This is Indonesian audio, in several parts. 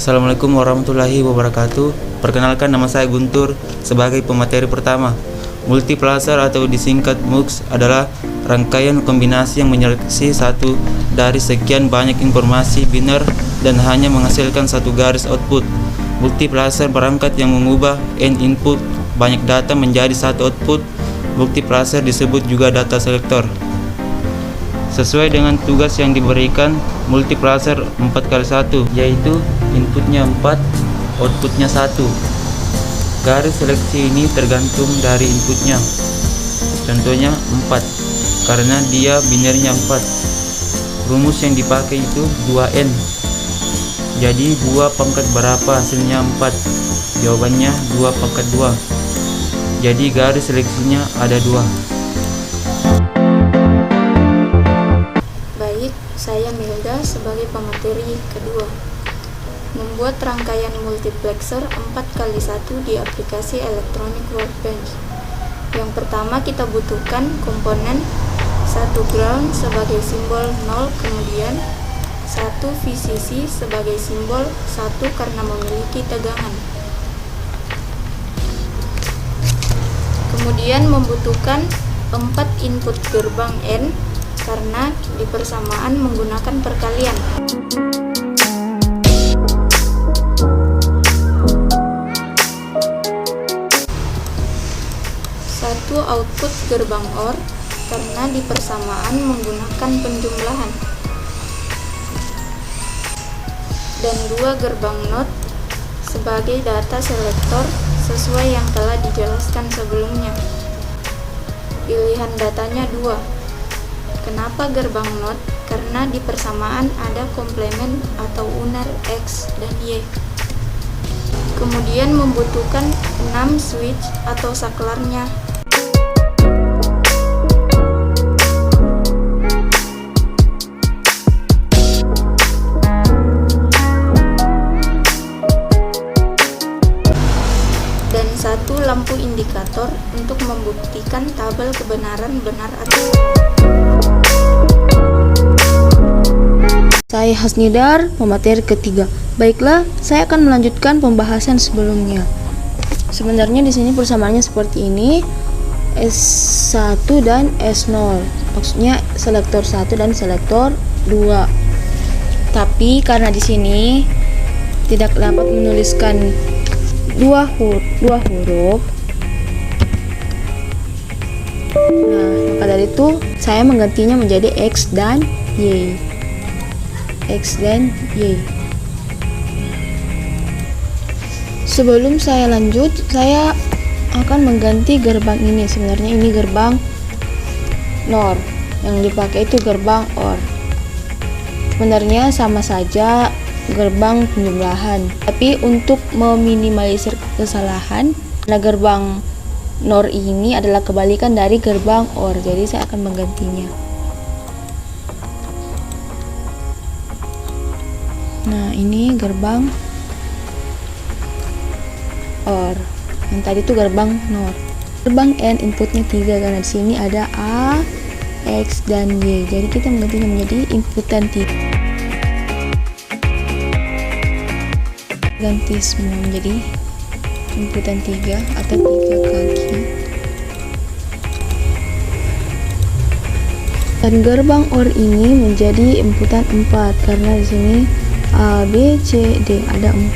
Assalamualaikum warahmatullahi wabarakatuh. Perkenalkan, nama saya Guntur sebagai pemateri pertama. Multiplexer atau disingkat MUX adalah rangkaian kombinasi yang menyeleksi satu dari sekian banyak informasi biner dan hanya menghasilkan satu garis output. Multiplexer perangkat yang mengubah n input banyak data menjadi satu output. Multiplexer disebut juga data selector. Sesuai dengan tugas yang diberikan, multiplexer 4x1, yaitu inputnya 4, outputnya 1. Garis seleksi ini tergantung dari inputnya. Contohnya 4, karena dia binernya 4. Rumus yang dipakai itu 2n. Jadi 2 pangkat berapa hasilnya 4? Jawabannya 2 pangkat 2. Jadi garis seleksinya ada 2. Saya Milda sebagai pemateri kedua. Membuat rangkaian multiplexer 4x1 di aplikasi Electronic Workbench. Yang pertama kita butuhkan komponen 1 ground sebagai simbol 0, kemudian 1 VCC sebagai simbol 1 karena memiliki tegangan. Kemudian membutuhkan 4 input gerbang N karena di persamaan menggunakan perkalian. Satu output gerbang OR karena di persamaan menggunakan penjumlahan. Dan 2 gerbang NOT sebagai data selektor sesuai yang telah dijelaskan sebelumnya. Pilihan datanya 2. Kenapa gerbang NOT? Karena di persamaan ada komplement atau uner X dan Y. Kemudian membutuhkan 6 switch atau saklarnya. Dan 1 lampu indikator untuk membuktikan tabel kebenaran benar atau Saya Hasnidar, pemateri ketiga. Baiklah, saya akan melanjutkan pembahasan sebelumnya. Sebenarnya di sini persamaannya seperti ini, S1 dan S0. Maksudnya selektor 1 dan selektor 2. Tapi karena di sini tidak dapat menuliskan dua huruf. Nah, maka dari itu saya menggantinya menjadi X dan Y. X dan Y. Sebelum saya lanjut, saya akan mengganti gerbang ini. Sebenarnya ini gerbang NOR, yang dipakai itu gerbang OR. Sebenarnya sama saja gerbang penjumlahan, tapi untuk meminimalisir kesalahan, karena gerbang NOR ini adalah kebalikan dari gerbang OR, jadi saya akan menggantinya. Nah, ini gerbang OR. Yang tadi itu gerbang NOR. Gerbang N inputnya 3 karena di sini ada A, X dan Y. Jadi kita menggantinya menjadi inputan 3. Ganti semua menjadi inputan 3 atau 3 kaki. Dan gerbang OR ini menjadi inputan 4 karena di sini A, B, C, D ada 4.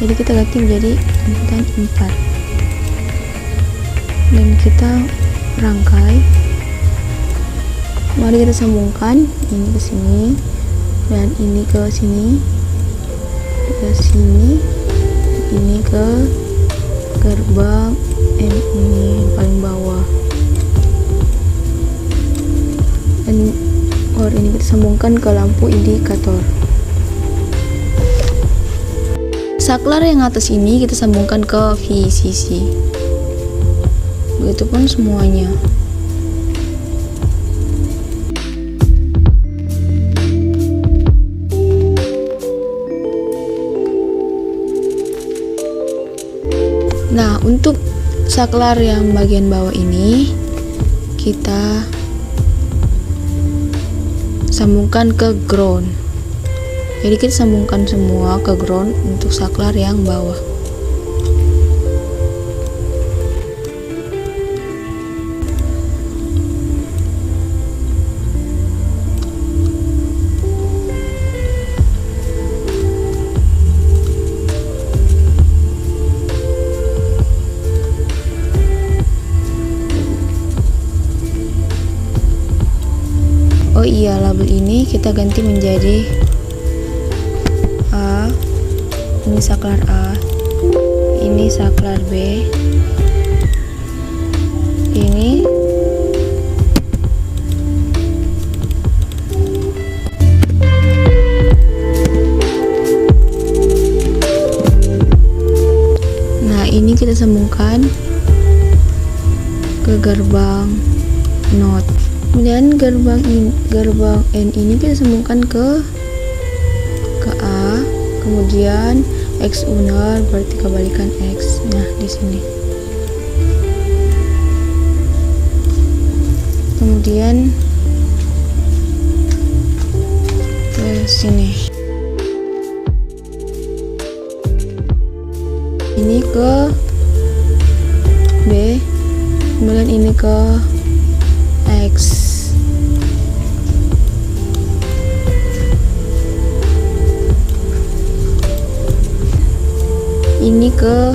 Jadi kita ganti menjadi inputan 4. Dan kita rangkai. Mari kita sambungkan ini ke sini dan ini ke sini. Ke sini. Ini ke gerbang N ini yang paling bawah. Dan OR ini kita sambungkan ke lampu indikator. Saklar yang atas ini kita sambungkan ke VCC. Begitupun semuanya. Nah, untuk saklar yang bagian bawah ini kita sambungkan ke ground. Jadi kita sambungkan semua ke ground untuk saklar yang bawah. Oh iya, label ini kita ganti menjadi A. Ini saklar A, ini saklar B, ini nah ini kita sambungkan ke gerbang NOT. Kemudian gerbang N ini kita sambungkan ke A, kemudian X unar berarti kebalikan X. Nah, di sini. Kemudian ke sini. Ini ke B, kemudian ini ke X. Ini ke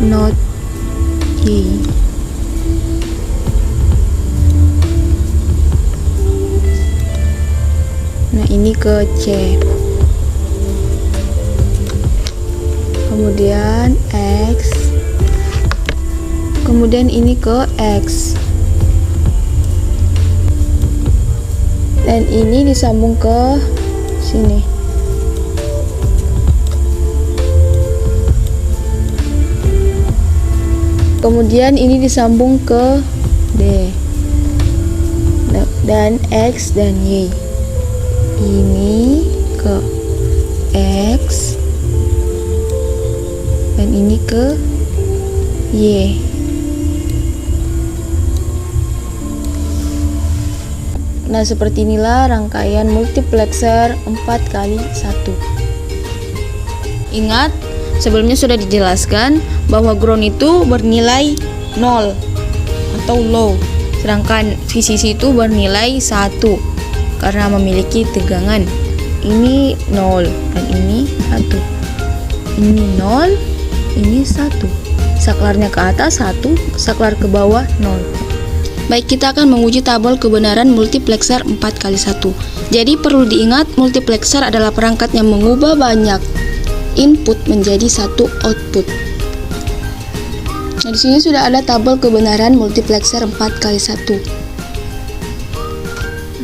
NOT Y. Nah, ini ke C. Kemudian X. Kemudian ini ke X. Dan ini disambung ke sini. Kemudian ini disambung ke D. Dan X dan Y. Ini ke X. Dan ini ke Y. Nah, seperti inilah rangkaian multiplexer 4x1. Ingat, sebelumnya sudah dijelaskan bahwa ground itu bernilai 0 atau low, sedangkan VCC itu bernilai 1 karena memiliki tegangan. Ini 0 dan ini 1. Ini 0, ini 1. Saklarnya ke atas 1, saklar ke bawah 0. Baik, kita akan menguji tabel kebenaran multiplexer 4x1. Jadi perlu diingat, multiplexer adalah perangkat yang mengubah banyak input menjadi satu output. Nah, di sini sudah ada tabel kebenaran multiplexer 4x1.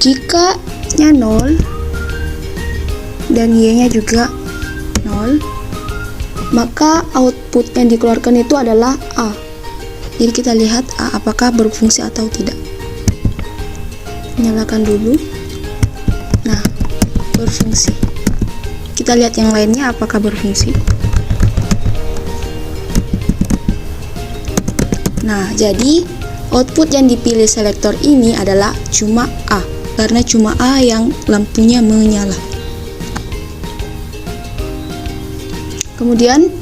Jika nya 0 dan Y-nya juga 0, maka output yang dikeluarkan itu adalah A. Jadi kita lihat A apakah berfungsi atau tidak. Nyalakan dulu. Nah, berfungsi. Kita lihat yang lainnya apakah berfungsi. Nah, jadi output yang dipilih selektor ini adalah cuma A, karena cuma A yang lampunya menyala. Kemudian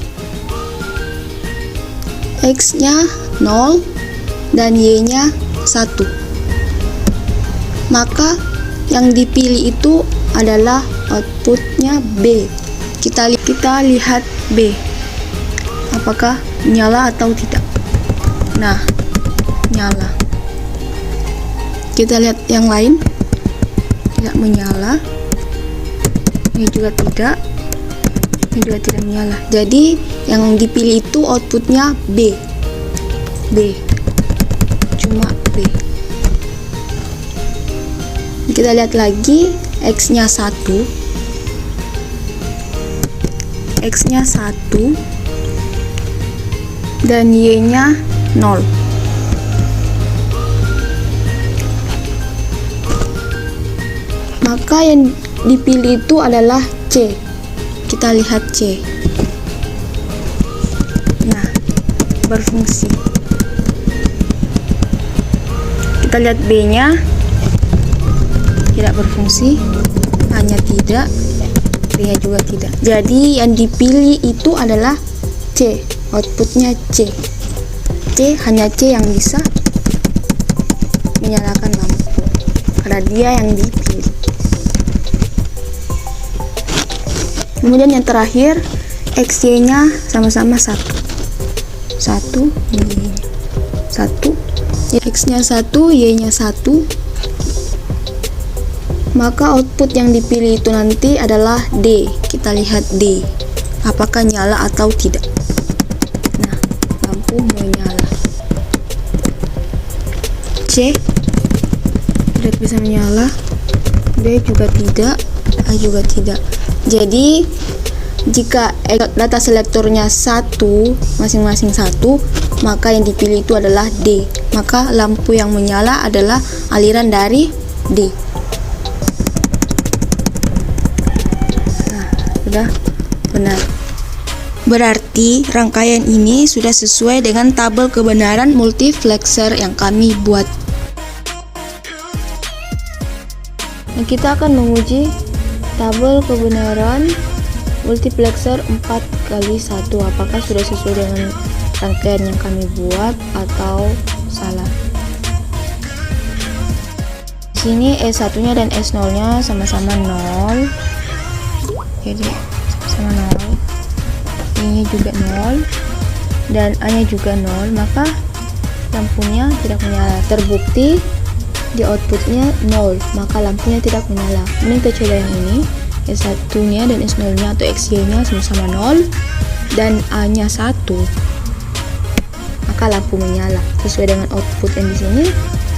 X-nya 0 dan Y-nya 1. Maka yang dipilih itu adalah outputnya B. Kita lihat B, apakah nyala atau tidak. Nah, nyala. Kita lihat yang lain, tidak menyala. Ini juga tidak. Ini juga tidak menyala. Jadi yang dipilih itu outputnya B. Cuma B. Kita lihat lagi, X-nya 1. X-nya 1 dan Y-nya 0. Maka yang dipilih itu adalah C. Kita lihat C. Nah, berfungsi. Kita lihat B-nya tidak berfungsi. Nah, hanya tidak, B-nya juga tidak. Jadi yang dipilih itu adalah C, outputnya C. C, hanya C yang bisa menyalakan lampu karena dia yang dipilih. Kemudian yang terakhir, X, Y-nya sama-sama 1. 1, Y-nya 1. X-nya 1, Y-nya 1. Maka output yang dipilih itu nanti adalah D. Kita lihat D, apakah nyala atau tidak. Nah, lampu menyala. C tidak bisa menyala, B juga tidak, A juga tidak. Jadi jika data selektornya 1, masing-masing 1, maka yang dipilih itu adalah D. Maka lampu yang menyala adalah aliran dari D. Nah, sudah benar. Berarti rangkaian ini sudah sesuai dengan tabel kebenaran multiplexer yang kami buat. Nah, kita akan menguji tabel kebenaran multiplexer 4x1, apakah sudah sesuai dengan rangkaian yang kami buat atau salah. Sini S1-nya dan S0-nya sama-sama 0. Jadi sama 0. B-nya juga 0 dan A-nya juga 0, maka lampunya tidak menyala. Terbukti di outputnya 0, maka lampunya tidak menyala. Ini kita coba yang ini, S1-nya dan S0-nya atau XY-nya sama-sama 0 dan A-nya 1, maka lampu menyala. Sesuai dengan output yang di sini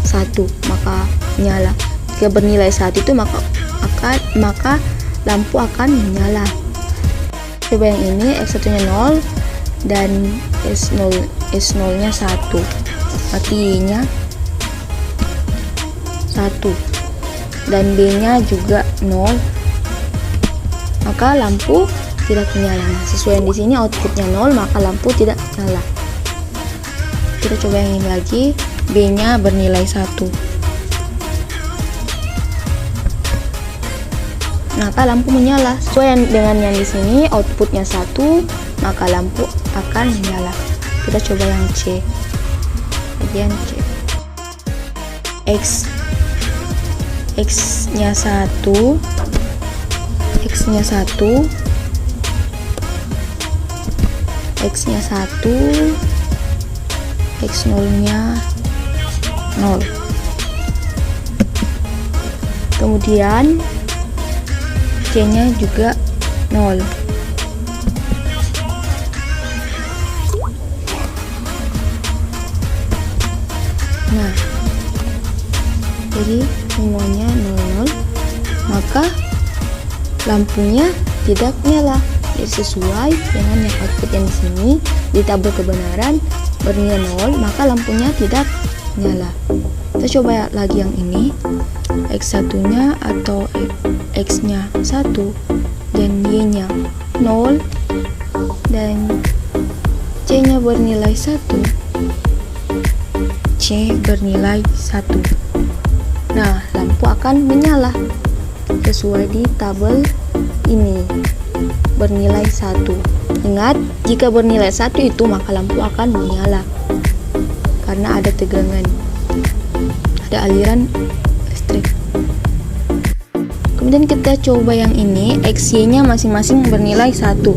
1, maka menyala. Jika bernilai 1 itu maka lampu akan menyala. Coba yang ini, X1-nya 0 dan S0-nya 1, berarti Y-nya 1 dan B-nya juga 0, maka lampu tidak menyala. Nah, sesuai yang di sini outputnya 0, maka lampu tidak nyala. Kita coba yang ini lagi, B-nya bernilai 1, maka lampu menyala. Sesuai dengan yang di sini outputnya 1, maka lampu akan menyala. Kita coba yang C, bagian C. X-nya 1, X-nya 1, X-nya 1, X0-nya 0. Kemudian C-nya juga 0. Nah, jadi semuanya 0, maka lampunya tidak nyala. Jadi sesuai dengan yang output yang di sini di tabel kebenaran bernilai 0, maka lampunya tidak nyala. Kita coba lagi yang ini, X1-nya atau X-nya 1 dan Y-nya 0 dan C-nya bernilai 1. C bernilai 1. Nah, lampu akan menyala sesuai di tabel ini, bernilai 1. Ingat, jika bernilai 1 itu maka lampu akan menyala karena ada tegangan, ada aliran listrik. Kemudian kita coba yang ini, XY-nya masing-masing bernilai 1.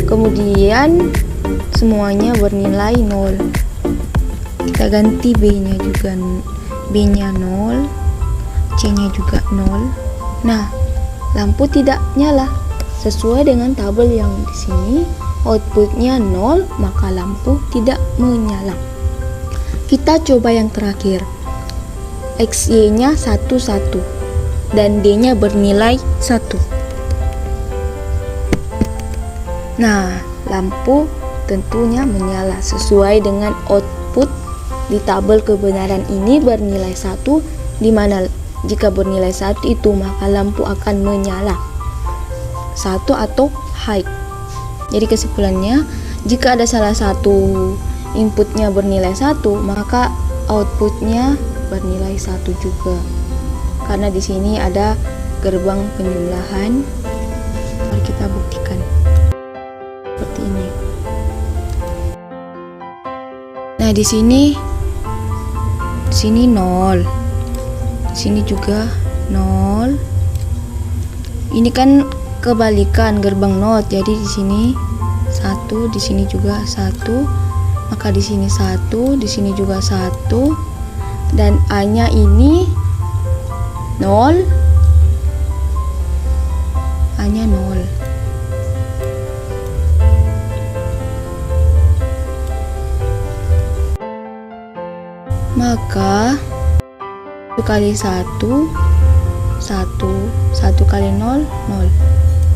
Kemudian semuanya bernilai 0. Kita ganti B-nya juga, B-nya 0, C-nya juga 0. Nah, lampu tidak nyala. Sesuai dengan tabel yang di sini, outputnya 0, maka lampu tidak menyala. Kita coba yang terakhir, XY-nya 1, dan D-nya bernilai 1. Nah, lampu tentunya menyala sesuai dengan output di tabel kebenaran ini bernilai 1, di mana jika bernilai 1 itu maka lampu akan menyala 1 atau high. Jadi kesimpulannya, jika ada salah satu inputnya bernilai 1, maka outputnya bernilai 1 juga. Karena di sini ada gerbang penjumlahan. Mari kita buktikan seperti ini. Nah, di sini 0, di sini juga 0. Ini kan kebalikan gerbang NOT, jadi di sini 1, di sini juga 1, maka di sini 1, di sini juga 1, dan A-nya ini 0, A-nya 0. Maka 1 kali 1 kali 0 0,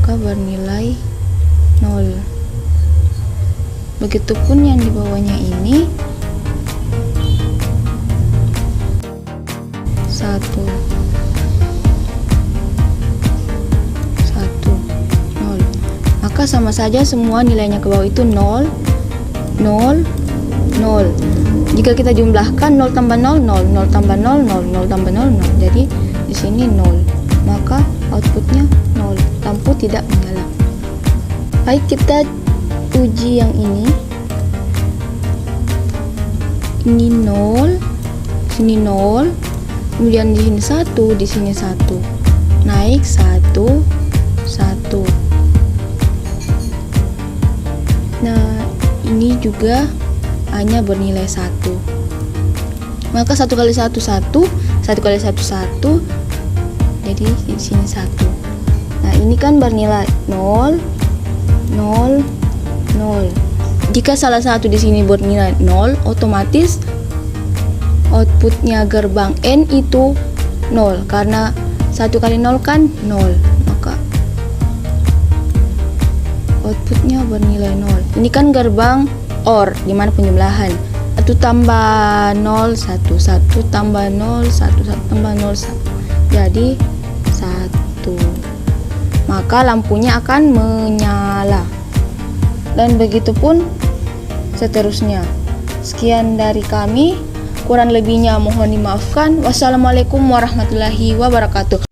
maka bernilai 0. Begitupun yang di bawahnya ini 1 0, maka sama saja semua nilainya ke bawah itu 0 0 0. Jika kita jumlahkan 0 tambah 0 0, 0 tambah 0 0, 0 tambah 0 0. Jadi di sini 0, maka outputnya 0, lampu tidak menyala. Baik, kita uji yang ini. Ini 0, sini 0, kemudian di sini 1, di sini 1. Naik 1 1. Nah, ini juga A-nya bernilai 1. Maka 1 kali 1 1, 1 kali 1 1. Jadi di sini 1. Nah, ini kan bernilai 0 0 0. Jika salah satu di sini bernilai 0, otomatis outputnya gerbang N itu 0, karena 1 kali 0 kan 0, maka outputnya bernilai 0. Ini kan gerbang OR, dimana penjumlahan 1 tambah 0 1, 1 tambah 0 1, 1 tambah 0 1, jadi 1. Maka lampunya akan menyala, dan begitu pun seterusnya. Sekian dari kami, kurang lebihnya mohon dimaafkan. Wassalamualaikum warahmatullahi wabarakatuh.